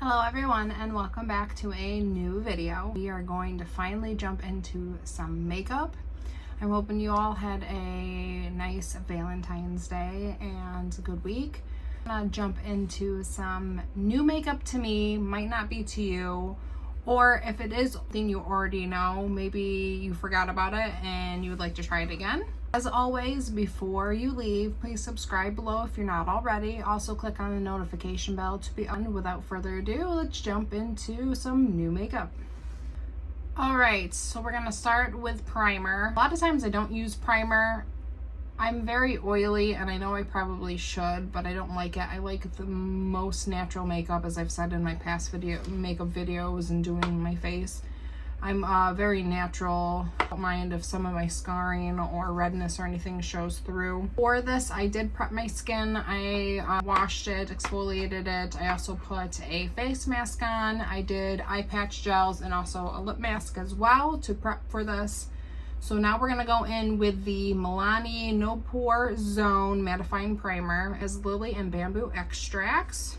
Hello everyone and welcome back to a new video. We are going to finally jump into some makeup. I'm hoping you all had a nice Valentine's Day and a good week. I'm gonna jump into some new makeup to me, might not be to you, or if it is something you already know, maybe you forgot about it and you would like to try it again. As always, before you leave, please subscribe below if you're not already. Also click on the notification bell to be on. Without further ado, let's jump into some new makeup. Alright, so we're gonna start with primer. A lot of times I don't use primer. I'm very oily and I know I probably should, but I don't like it. I like the most natural makeup, as I've said in my past makeup videos and doing my face. I'm very natural. I don't mind if some of my scarring or redness or anything shows through. For this, I did prep my skin. I washed it, exfoliated it. I also put a face mask on. I did eye patch gels and also a lip mask as well to prep for this. So now we're going to go in with the Milani No Pore Zone Mattifying Primer as Lily and Bamboo Extracts.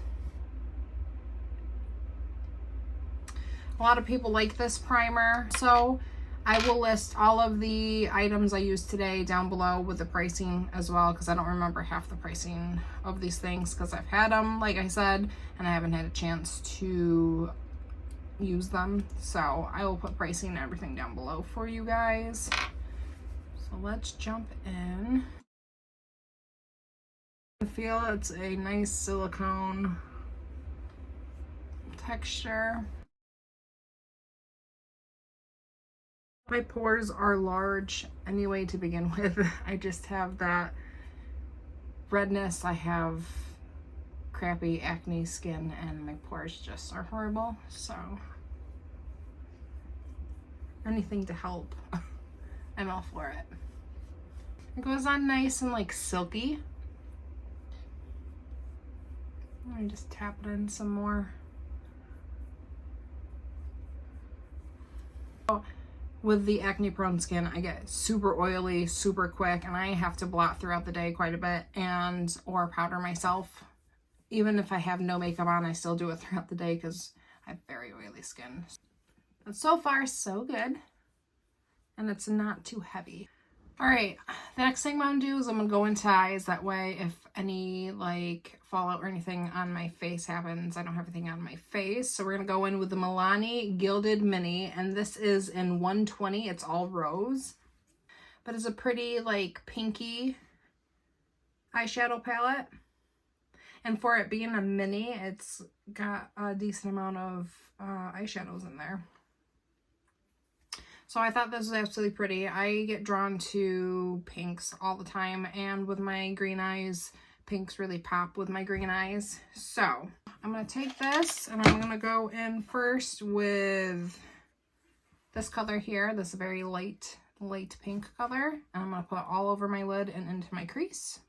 A lot of people like this primer, so I will list all of the items I used today down below with the pricing as well, because I don't remember half the pricing of these things because I've had them, like I said, and I haven't had a chance to use them. So I will put pricing and everything down below for you guys. So let's jump in. I feel it's a nice silicone texture. My pores are large anyway to begin with. I just have that redness. I have crappy acne skin and my pores just are horrible. So anything to help, I'm all for it. It goes on nice and like silky. Let me just tap it in some more. With the acne prone skin, I get super oily super quick and I have to blot throughout the day quite a bit or powder myself. Even if I have no makeup on, I still do it throughout the day because I have very oily skin. But so far so good, and it's not too heavy. All right, the next thing I'm gonna do is I'm gonna go into eyes. That way if any like fallout or anything on my face happens, I don't have anything on my face. So we're gonna go in with the Milani Gilded Mini, and this is in 120. It's all rose, but it's a pretty like pinky eyeshadow palette. And for it being a mini, it's got a decent amount of eyeshadows in there. So I thought this was absolutely pretty. I get drawn to pinks all the time, and with my green eyes, pinks really pop with my green eyes. So I'm going to take this and I'm going to go in first with this color here, this very light pink color. And I'm going to put all over my lid and into my crease.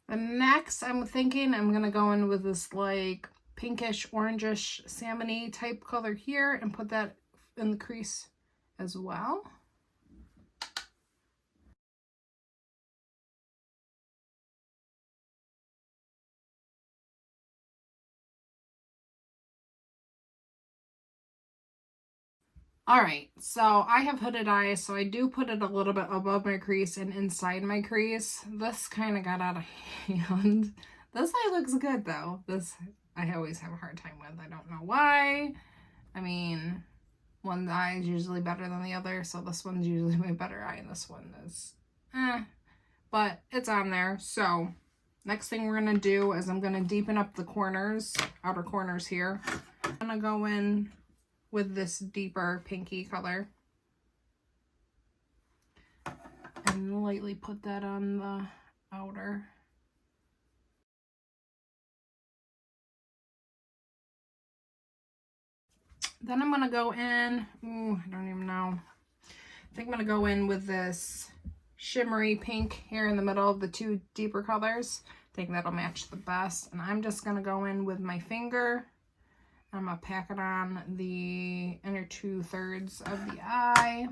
And next, I'm thinking I'm going to go in with this like pinkish, orangish, salmon-y type color here and put that in the crease as well. All right, so I have hooded eyes, so I do put it a little bit above my crease and inside my crease. This kind of got out of hand. This eye looks good though. This I always have a hard time with. I don't know why. I mean, one eye is usually better than the other, so this one's usually my better eye and this one is but it's on there. So next thing we're gonna do is I'm gonna deepen up the corners, outer corners here. I'm gonna go in with this deeper pinky color and lightly put that on the outer. Then I'm gonna go in, I don't even know. I think I'm gonna go in with this shimmery pink here in the middle of the two deeper colors. I think that'll match the best. And I'm just gonna go in with my finger. I'm gonna pack it on the inner 2/3 of the eye.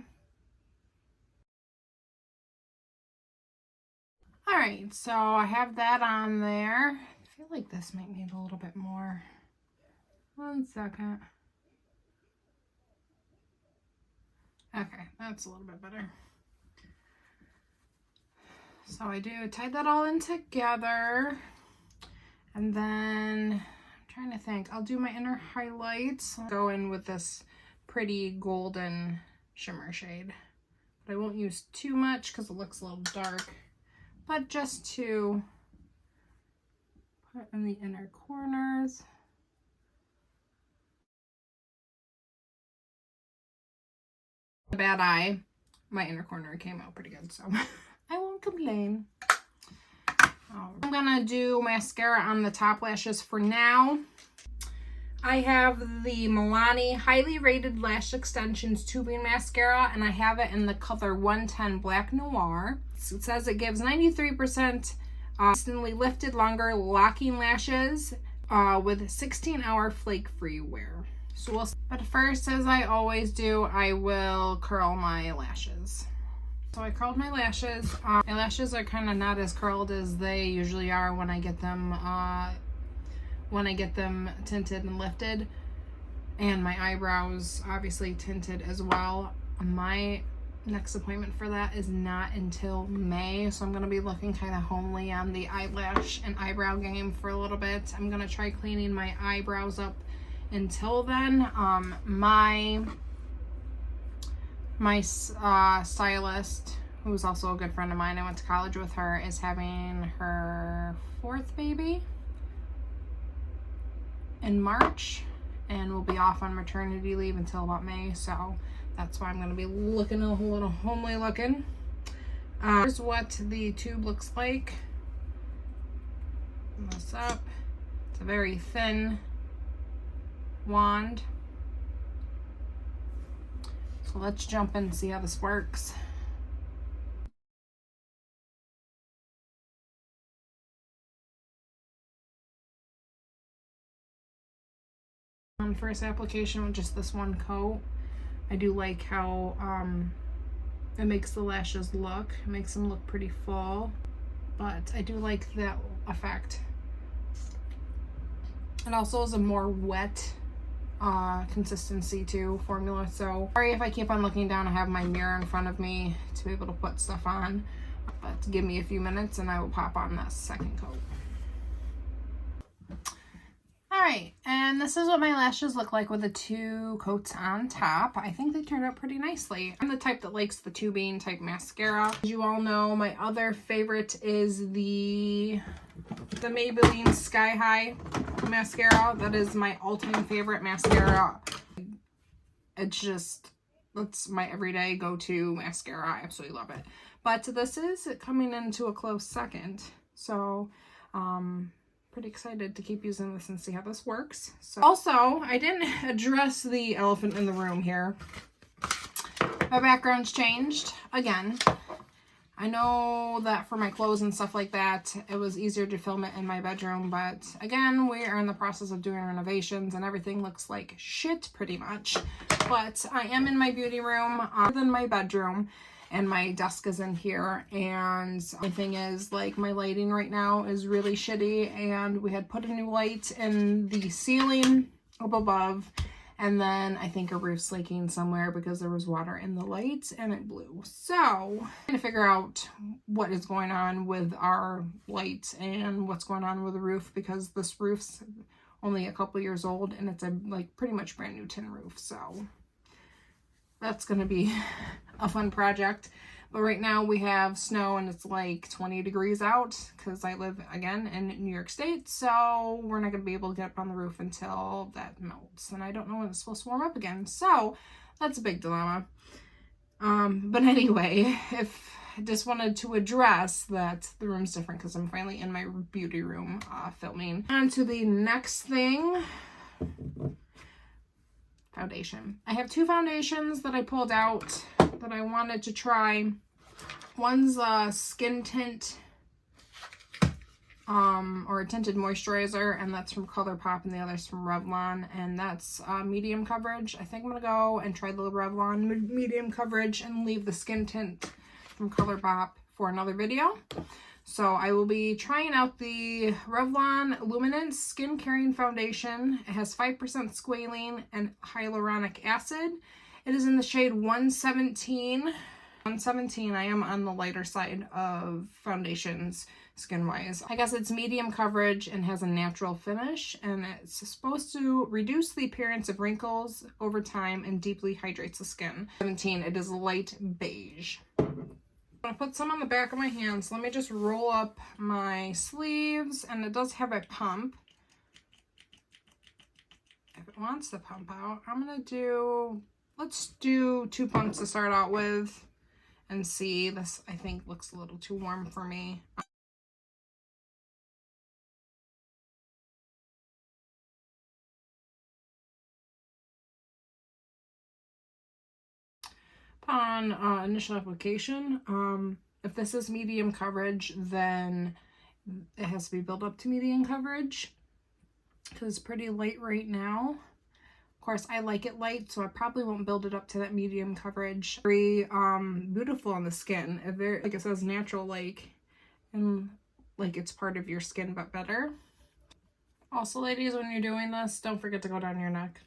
All right, so I have that on there. I feel like this might need a little bit more. 1 second. Okay, that's a little bit better. So I do tie that all in together, and then I'm trying to think. I'll do my inner highlights. I'll go in with this pretty golden shimmer shade, but I won't use too much because it looks a little dark, but just to put in the inner corners. Bad eye, my inner corner came out pretty good, so I won't complain. I'm gonna do mascara on the top lashes for now. I have the Milani Highly Rated Lash Extensions Tubing Mascara, and I have it in the color 110 Black Noir. It says it gives 93% instantly lifted, longer locking lashes with 16-hour flake-free wear. So but first, as I always do, I will curl my lashes. So I curled my lashes. My lashes are kind of not as curled as they usually are when I get them tinted and lifted, and my eyebrows obviously tinted as well. My next appointment for that is not until May, so I'm going to be looking kind of homely on the eyelash and eyebrow game for a little bit. I'm going to try cleaning my eyebrows up until then. My stylist, who's also a good friend of mine, I went to college with her, is having her 4th baby in March, and we'll be off on maternity leave until about May, so that's why I'm going to be looking a little homely looking. Here's what the tube looks like. Open this up. It's a very thin wand. So let's jump in and see how this works. On first application with just this one coat, I do like how it makes the lashes look. It makes them look pretty full, but I do like that effect. It also is a more wet consistency to formula. So sorry if I keep on looking down. I have my mirror in front of me to be able to put stuff on, but give me a few minutes and I will pop on that second coat. Alright, and this is what my lashes look like with the 2 coats on top. I think they turned out pretty nicely. I'm the type that likes the tubing type mascara. As you all know, my other favorite is the Maybelline Sky High mascara. That is my all-time favorite mascara. That's my everyday go-to mascara. I absolutely love it. But this is coming into a close second. So, pretty excited to keep using this and see how this works. So, also, I didn't address the elephant in the room here. My background's changed again. I know that for my clothes and stuff like that, it was easier to film it in my bedroom, but again, we are in the process of doing renovations and everything looks like shit pretty much. But I am in my beauty room other than my bedroom, and my desk is in here, and the thing is, like, my lighting right now is really shitty, and we had put a new light in the ceiling up above, and then I think a roof's leaking somewhere because there was water in the light and it blew. So I'm trying to figure out what is going on with our light and what's going on with the roof, because this roof's only a couple years old and it's a pretty much brand new tin roof. So that's going to be a fun project. But right now we have snow and it's like 20 degrees out because I live, again, in New York State. So we're not going to be able to get up on the roof until that melts. And I don't know when it's supposed to warm up again. So that's a big dilemma. But anyway, I just wanted to address that the room's different because I'm finally in my beauty room filming. On to the next thing. Foundation. I have 2 foundations that I pulled out that I wanted to try. One's a skin tint or a tinted moisturizer, and that's from ColourPop, and the other's from Revlon, and that's medium coverage. I think I'm gonna go and try the medium coverage and leave the skin tint from ColourPop for another video. So I will be trying out the Revlon Luminance Skin Caring Foundation. It has 5% squalene and hyaluronic acid. It is in the shade 117. 117, I am on the lighter side of foundations skin-wise. I guess it's medium coverage and has a natural finish, and it's supposed to reduce the appearance of wrinkles over time and deeply hydrates the skin. 17, it is light beige. I'm going to put some on the back of my hands. Let me just roll up my sleeves, and it does have a pump. If it wants to pump out, I'm going to do, let's do 2 pumps to start out with and see. This, I think, looks a little too warm for me. On initial application, if this is medium coverage, then it has to be built up to medium coverage because it's pretty light right now. Of course, I like it light, so I probably won't build it up to that medium coverage. Very beautiful on the skin. Very, like it says, natural, like, and like it's part of your skin, but better. Also, ladies, when you're doing this, don't forget to go down your neck.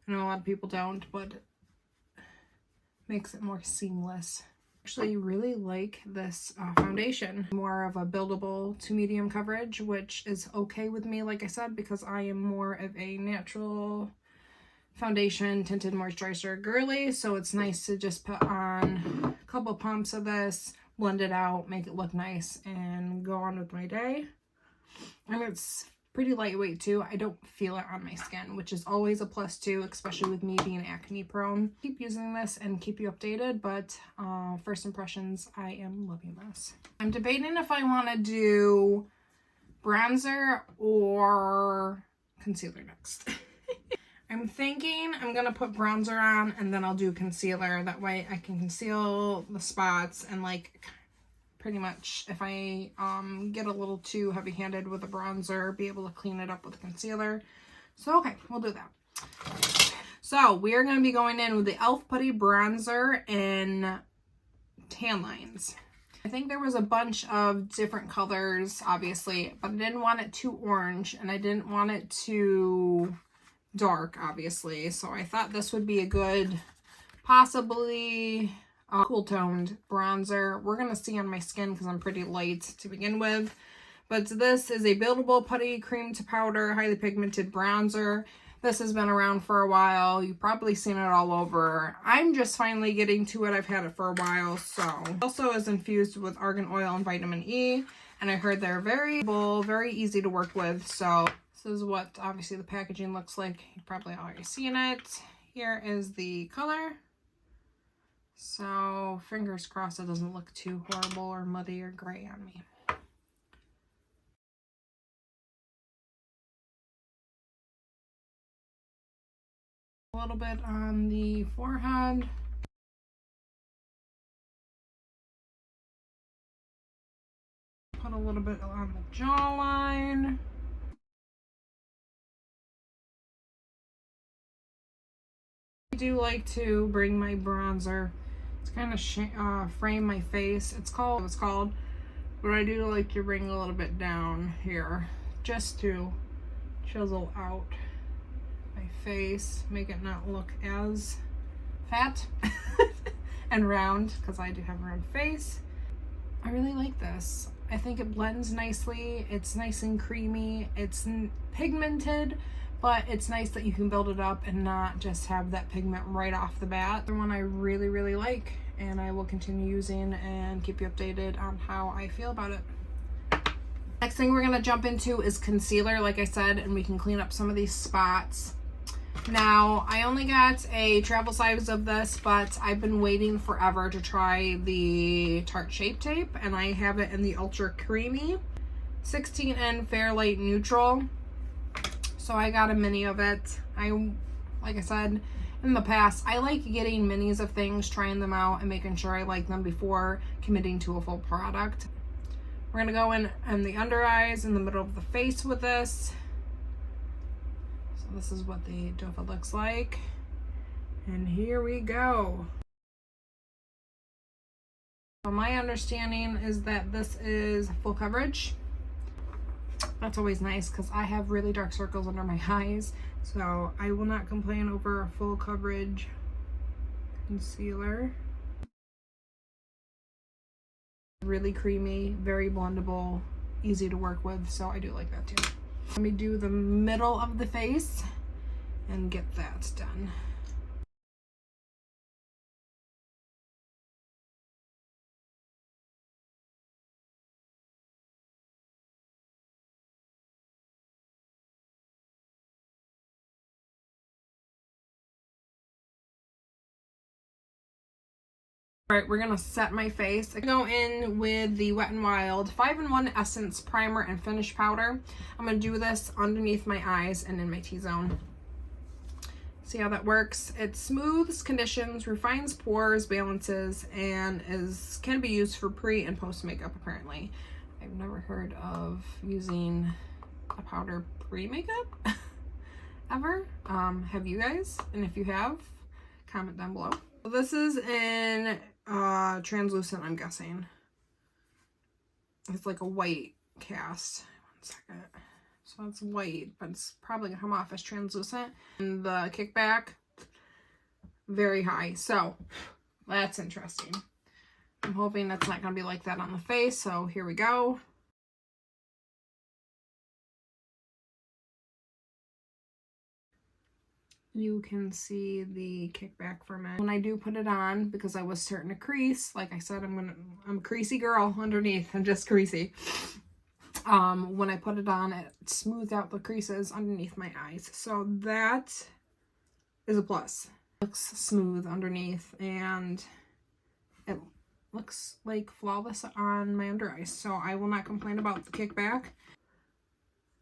I know a lot of people don't, but makes it more seamless. Actually really like this foundation. More of a buildable to medium coverage, which is okay with me, like I said, because I am more of a natural foundation tinted moisturizer girly. So it's nice to just put on a couple pumps of this, blend it out, make it look nice, and go on with my day. And it's pretty lightweight too. I don't feel it on my skin, which is always a plus too, especially with me being acne prone. Keep using this and keep you updated, but first impressions, I am loving this. I'm debating if I want to do bronzer or concealer next. I'm thinking I'm going to put bronzer on and then I'll do concealer. That way I can conceal the spots and, like, pretty much if I get a little too heavy-handed with a bronzer, be able to clean it up with concealer. So okay, we'll do that. So we are going to be going in with the e.l.f. Putty Bronzer in Tan Lines. I think there was a bunch of different colors, obviously, but I didn't want it too orange and I didn't want it too dark, obviously. So I thought this would be a good, possibly cool toned bronzer. We're gonna see on my skin because I'm pretty light to begin with, but this is a buildable putty cream to powder highly pigmented bronzer. This has been around for a while. You've probably seen it all over. I'm just finally getting to it. I've had it for a while. So also is infused with argan oil and vitamin E, and I heard they're very easy to work with. So this is what obviously the packaging looks like. You've probably already seen it. Here is the color. So fingers crossed it doesn't look too horrible or muddy or gray on me. A little bit on the forehead. Put a little bit on the jawline. I do like to bring my bronzer to kind of frame my face. It's called, but I do like to bring a little bit down here just to chisel out my face, make it not look as fat and round, because I do have a round face. I really like this. I think it blends nicely. It's nice and creamy. It's pigmented, but it's nice that you can build it up and not just have that pigment right off the bat. The one I really like, and I will continue using and keep you updated on how I feel about it. Next thing we're gonna jump into is concealer, like I said, and we can clean up some of these spots. Now, I only got a travel size of this, but I've been waiting forever to try the Tarte Shape Tape, and I have it in the Ultra Creamy 16N Fairlight Neutral. So I got a mini of it. Like I said in the past, I like getting minis of things, trying them out, and making sure I like them before committing to a full product. We're gonna go in the under eyes, in the middle of the face with this. So this is what the doe looks like. And here we go. So my understanding is that this is full coverage. That's always nice because I have really dark circles under my eyes, so I will not complain over a full coverage concealer. Really creamy, very blendable, easy to work with, so I do like that too. Let me do the middle of the face and get that done. All right, we're gonna set my face. I go in with the Wet n Wild 5-in-1 Essence Primer and Finish Powder. I'm gonna do this underneath my eyes and in my T-zone. See how that works? It smooths, conditions, refines pores, balances, and can be used for pre and post makeup apparently. I've never heard of using a powder pre-makeup ever. Have you guys? And if you have, comment down below. So this is in translucent, I'm guessing. It's like a white cast. 1 second. So it's white, but it's probably gonna come off as translucent. And the kickback, very high. So that's interesting. I'm hoping that's not gonna be like that on the face. So here we go. You can see the kickback from it. When I do put it on, because I was starting to crease, like I said, I'm a creasy girl underneath. I'm just creasy. When I put it on, it smoothed out the creases underneath my eyes. So that is a plus. It looks smooth underneath and it looks like flawless on my under eyes. So I will not complain about the kickback.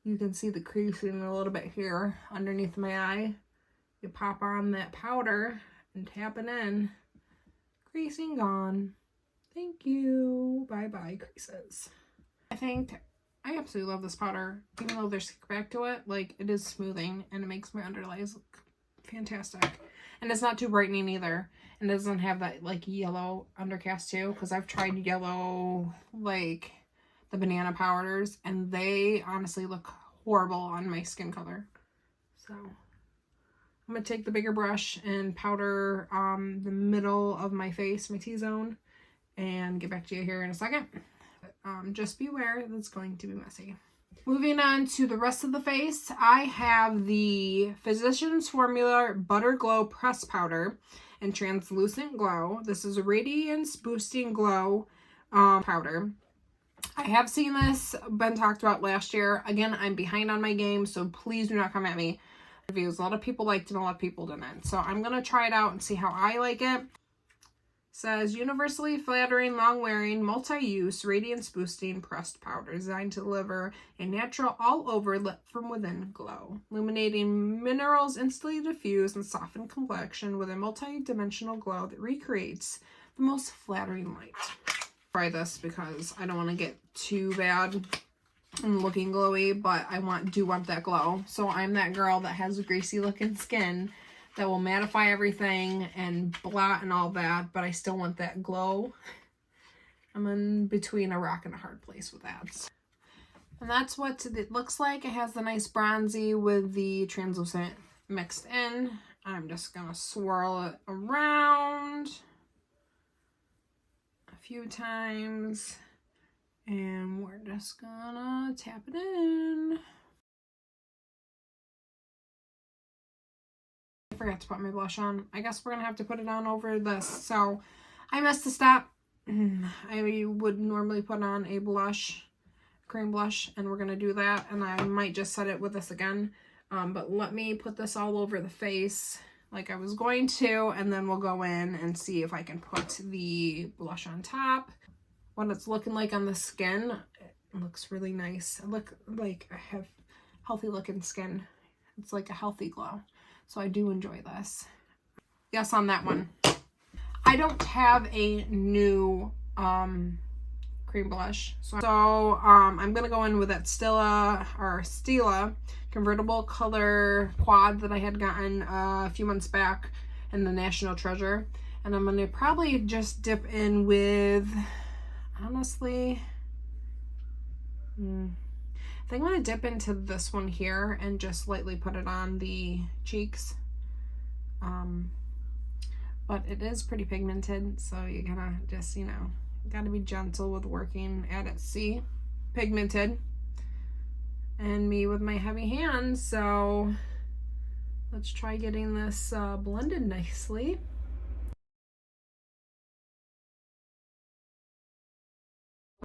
You can see the creasing a little bit here underneath my eye. You pop on that powder and tap it in. Creasing gone. Thank you. Bye-bye, creases. I absolutely love this powder. Even though there's kickback to it, like, it is smoothing and it makes my underlays look fantastic. And it's not too brightening either. And it doesn't have that, like, yellow undercast too. Because I've tried yellow, like, the banana powders. And they honestly look horrible on my skin color. So I'm going to take the bigger brush and powder the middle of my face, my T-zone, and get back to you here in a second. Just beware, that's going to be messy. Moving on to the rest of the face, I have the Physicians Formula Butter Glow Press Powder and Translucent Glow. This is a Radiance Boosting Glow powder. I have seen this been talked about last year. Again, I'm behind on my game, so please do not come at me. Reviews. A lot of people liked it, a lot of people didn't. So I'm going to try it out and see how I like it. Says universally flattering, long-wearing, multi-use, radiance-boosting pressed powder designed to deliver a natural all-over lit from within glow, illuminating minerals instantly diffuse and soften complexion with a multi-dimensional glow that recreates the most flattering light. Try this because I don't want to get too bad and looking glowy, but I do want that glow. So I'm that girl that has greasy looking skin that will mattify everything and blot and all that, but I still want that glow. I'm in between a rock and a hard place with that. And that's what it looks like. It has the nice bronzy with the translucent mixed in. I'm just gonna swirl it around a few times. And we're just gonna tap it in. I forgot to put my blush on. I guess we're gonna have to put it on over this. So I missed a step. I would normally put on a blush, cream blush, and we're gonna do that. And I might just set it with this again. But let me put this all over the face like I was going to, and then we'll go in and see if I can put the blush on top. What it's looking like on the skin, it looks really nice. I look like I have healthy looking skin. It's like a healthy glow. So I do enjoy this. Yes, on that one. I don't have a new cream blush. So I'm going to go in with that Stila convertible color quad that I had gotten a few months back in the National Treasure. And I'm gonna probably just dip in with, honestly, I think I'm gonna dip into this one here and just lightly put it on the cheeks. But it is pretty pigmented, so you gotta just, you know, gotta be gentle with working at it. See, pigmented, and me with my heavy hands, so let's try getting this blended nicely.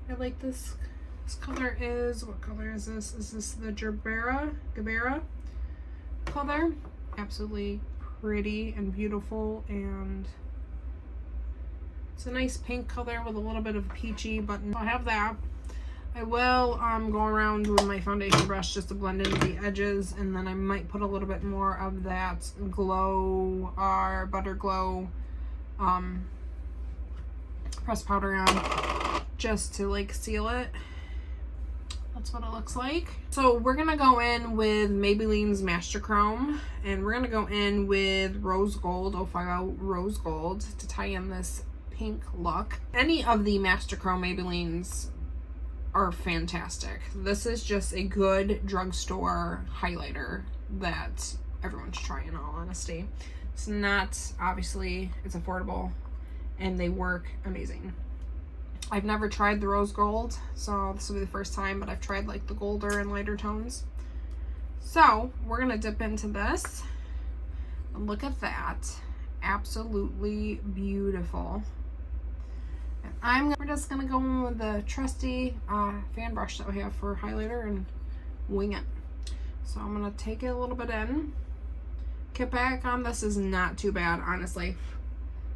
I like this. This color is, what color is this? Is this the Gabbera color? Absolutely pretty and beautiful, and it's a nice pink color with a little bit of peachy, but I'll have that. I will go around with my foundation brush just to blend in the edges, and then I might put a little bit more of that glow or butter glow pressed powder on just to like seal it. That's what it looks like. So we're gonna go in with Maybelline's Master Chrome, and we're gonna go in with Rose Gold, 050 Rose Gold, to tie in this pink look. Any of the Master Chrome Maybellines are fantastic. This is just a good drugstore highlighter that everyone should try, in all honesty. It's not, obviously, it's affordable, and they work amazing. I've never tried the rose gold, so this will be the first time, but I've tried like the golder and lighter tones. So we're gonna dip into this, and look at that, absolutely beautiful. And we're just gonna go in with the trusty fan brush that we have for highlighter and wing it. So I'm gonna take it a little bit in. Kickback on this is not too bad, honestly.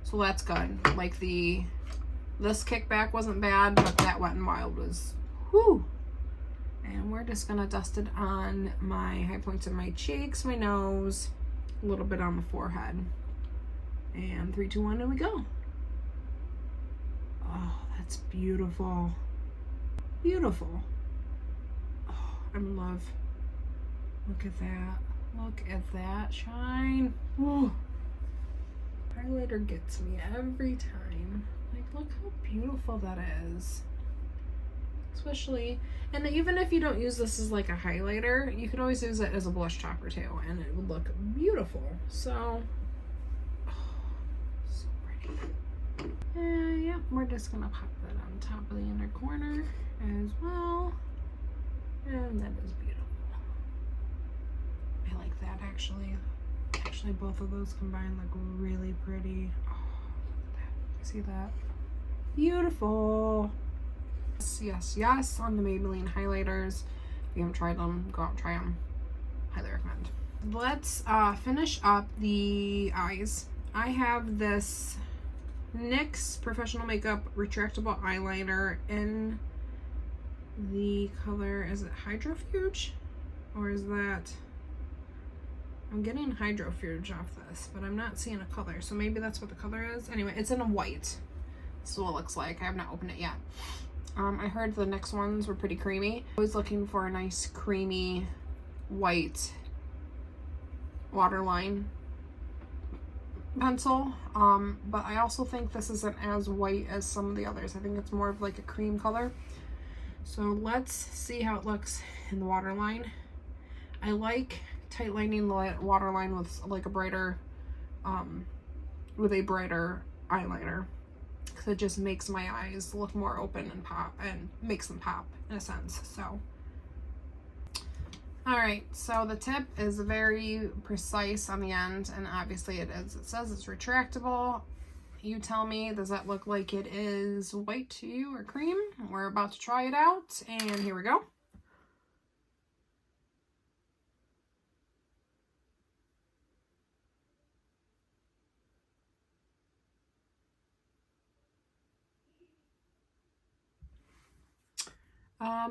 So that's good. Like this kickback wasn't bad, but that Wet n Wild was, whoo. And we're just gonna dust it on my high points of my cheeks, my nose, a little bit on the forehead. And 3, 2, 1, there we go. Oh, that's beautiful. Beautiful. Oh, I'm in love. Look at that. Look at that shine. Ooh. Highlighter gets me every time. Like, look how beautiful that is. Especially, and even if you don't use this as like a highlighter, you could always use it as a blush topper too, and it would look beautiful. So, oh, so pretty. And yeah, we're just gonna pop that on top of the inner corner as well. And that is beautiful. I like that actually. Actually, both of those combined look really pretty. Oh, look at that. You see that? Beautiful. Yes, yes, yes, on the Maybelline highlighters. If you haven't tried them, go out and try them. Highly recommend. Let's finish up the eyes. I have this NYX Professional Makeup Retractable Eyeliner in the color, is it Hydrofuge? Or is that... I'm getting Hydrofuge off this, but I'm not seeing a color, so maybe that's what the color is. Anyway, it's in a white. This is what it looks like. I have not opened it yet. I heard the NYX ones were pretty creamy. I was looking for a nice creamy white waterline pencil, but I also think this isn't as white as some of the others. I think it's more of like a cream color. So let's see how it looks in the waterline. I like tight lining the waterline with like a brighter eyeliner, because it just makes my eyes look more open and pop, and makes them pop in a sense. So all right, so the tip is very precise on the end, and obviously it is. It says it's retractable. You tell me, does that look like it is white to you or cream? We're about to try it out, and here we go.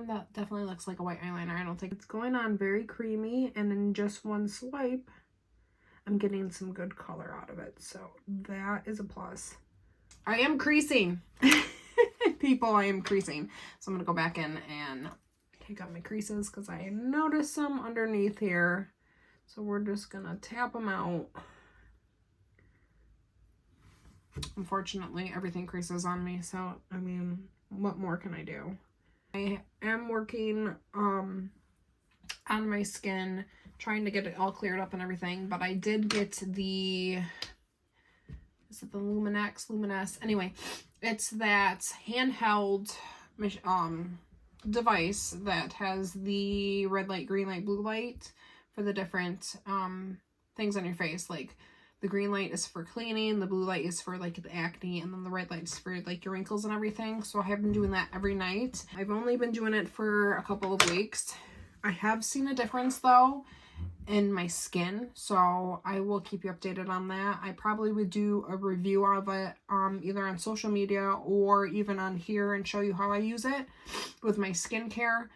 That definitely looks like a white eyeliner. I don't think it's going on very creamy, and in just one swipe, I'm getting some good color out of it. So that is a plus. I am creasing. People, I am creasing. So I'm going to go back in and take out my creases because I noticed some underneath here. So we're just going to tap them out. Unfortunately, everything creases on me, so I mean, what more can I do? I am working on my skin, trying to get it all cleared up and everything, but I did get the, is it the Luminous? Anyway, it's that handheld device that has the red light, green light, blue light for the different things on your face. Like the green light is for cleaning, the blue light is for like the acne, and then the red light is for like your wrinkles and everything. So I have been doing that every night. I've only been doing it for a couple of weeks. I have seen a difference though in my skin, so I will keep you updated on that. I probably would do a review of it either on social media or even on here and show you how I use it with my skincare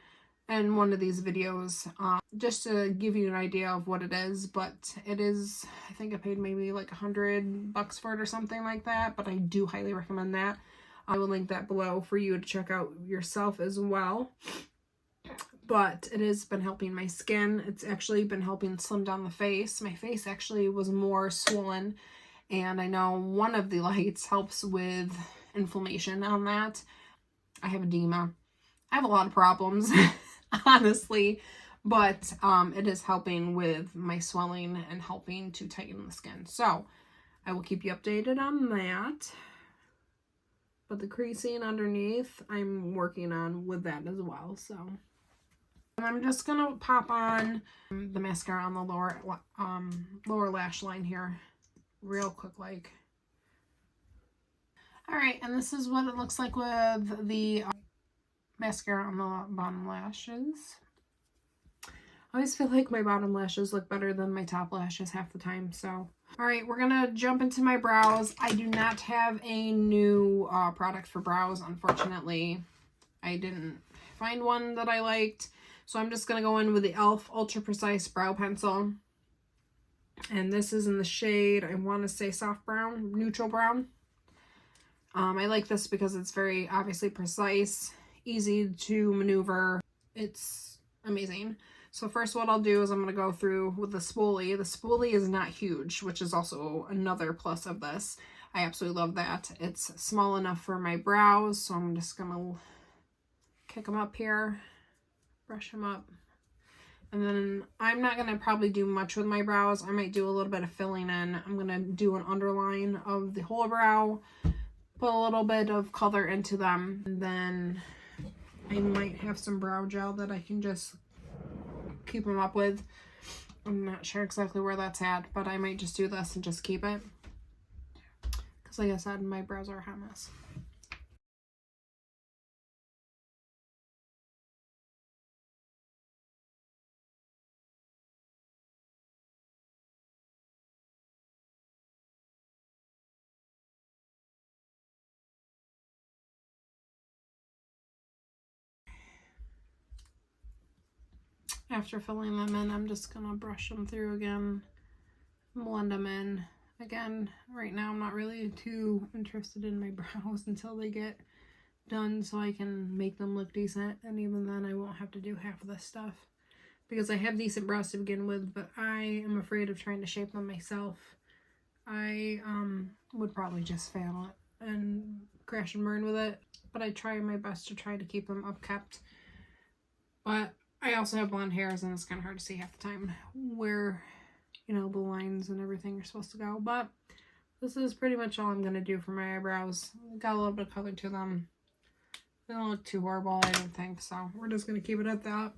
in one of these videos, just to give you an idea of what it is. But it is, I think I paid maybe like $100 for it or something like that, but I do highly recommend that. I will link that below for you to check out yourself as well. But it has been helping my skin. It's actually been helping slim down the face. My face actually was more swollen, and I know one of the lights helps with inflammation on that. I have edema. I have a lot of problems, honestly, but it is helping with my swelling and helping to tighten the skin. So I will keep you updated on that. But the creasing underneath, I'm working on with that as well. So, and I'm just gonna pop on the mascara on the lower lash line here, real quick, like. All right, and this is what it looks like with the mascara on the bottom lashes. I always feel like my bottom lashes look better than my top lashes half the time. So, all right, we're gonna jump into my brows. I do not have a new product for brows, unfortunately. I didn't find one that I liked, so I'm just gonna go in with the e.l.f. Ultra Precise Brow Pencil, and this is in the shade, I want to say soft brown, neutral brown. I like this because it's very obviously precise, easy to maneuver. It's amazing. So first what I'll do is I'm going to go through with the spoolie. The spoolie is not huge, which is also another plus of this. I absolutely love that. It's small enough for my brows, so I'm just going to kick them up here, brush them up. And then I'm not going to probably do much with my brows. I might do a little bit of filling in. I'm going to do an underline of the whole brow, put a little bit of color into them, and then I might have some brow gel that I can just keep them up with. I'm not sure exactly where that's at, but I might just do this and just keep it, because like I said, my brows are a hot mess. After filling them in, I'm just gonna brush them through again, blend them in. Again, right now I'm not really too interested in my brows until they get done, so I can make them look decent, and even then I won't have to do half of this stuff because I have decent brows to begin with, but I am afraid of trying to shape them myself. I would probably just fail it and crash and burn with it, but I try my best to try to keep them upkept. But I also have blonde hairs, and it's kind of hard to see half the time where, you know, the lines and everything are supposed to go. But this is pretty much all I'm going to do for my eyebrows. Got a little bit of color to them. They don't look too horrible, I don't think, so we're just going to keep it at that.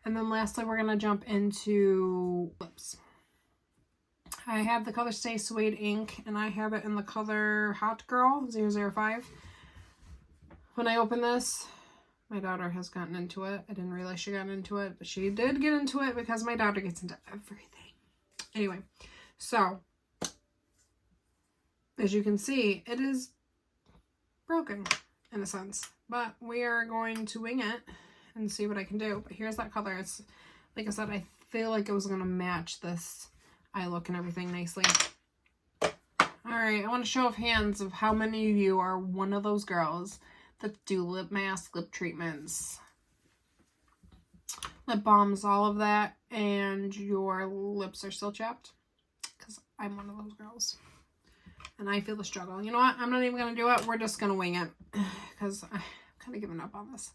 And then lastly, we're going to jump into lips. I have the color Stay Suede ink, and I have it in the color Hot Girl 005. When I open this, my daughter has gotten into it. I didn't realize she got into it, but she did get into it because my daughter gets into everything. Anyway, so as you can see, it is broken in a sense, but we are going to wing it and see what I can do. But here's that color. It's, like I said, I feel like it was going to match this eye look and everything nicely. All right, I want to show of hands of how many of you are one of those girls that do lip masks, lip treatments, lip balms, all of that, and your lips are still chapped, because I'm one of those girls. And I feel the struggle. You know what? I'm not even going to do it. We're just going to wing it because I'm kind of giving up on this.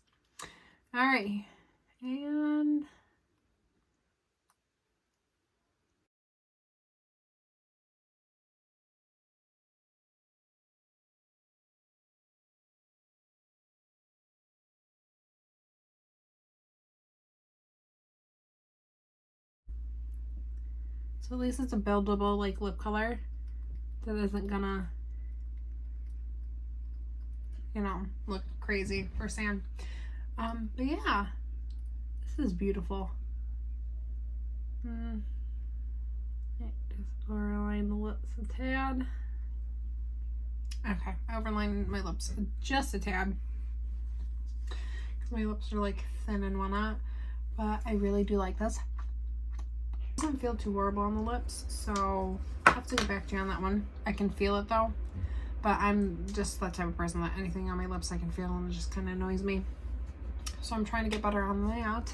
All right. And so at least it's a buildable like lip color that isn't gonna, you know, look crazy for sand. But yeah, this is beautiful. Just overline the lips a tad. Okay, I overlined my lips just a tad because my lips are like thin and whatnot. But I really do like this. It doesn't feel too horrible on the lips, so I have to get back to you on that one. I can feel it though, but I'm just that type of person that anything on my lips I can feel and it just kind of annoys me. So I'm trying to get better on that.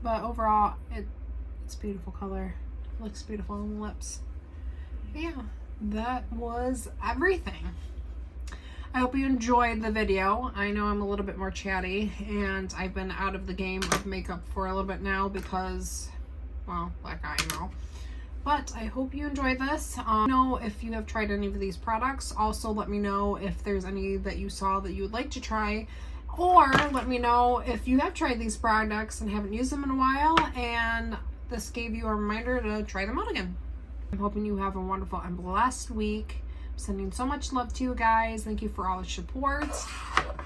But overall, it's beautiful color. It looks beautiful on the lips. But yeah, that was everything. I hope you enjoyed the video. I know I'm a little bit more chatty and I've been out of the game of makeup for a little bit now because, well, like I know. But I hope you enjoyed this. Know if you have tried any of these products. Also, let me know if there's any that you saw that you would like to try. Or let me know if you have tried these products and haven't used them in a while and this gave you a reminder to try them out again. I'm hoping you have a wonderful and blessed week. I'm sending so much love to you guys. Thank you for all the support.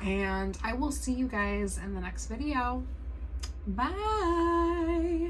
And I will see you guys in the next video. Bye.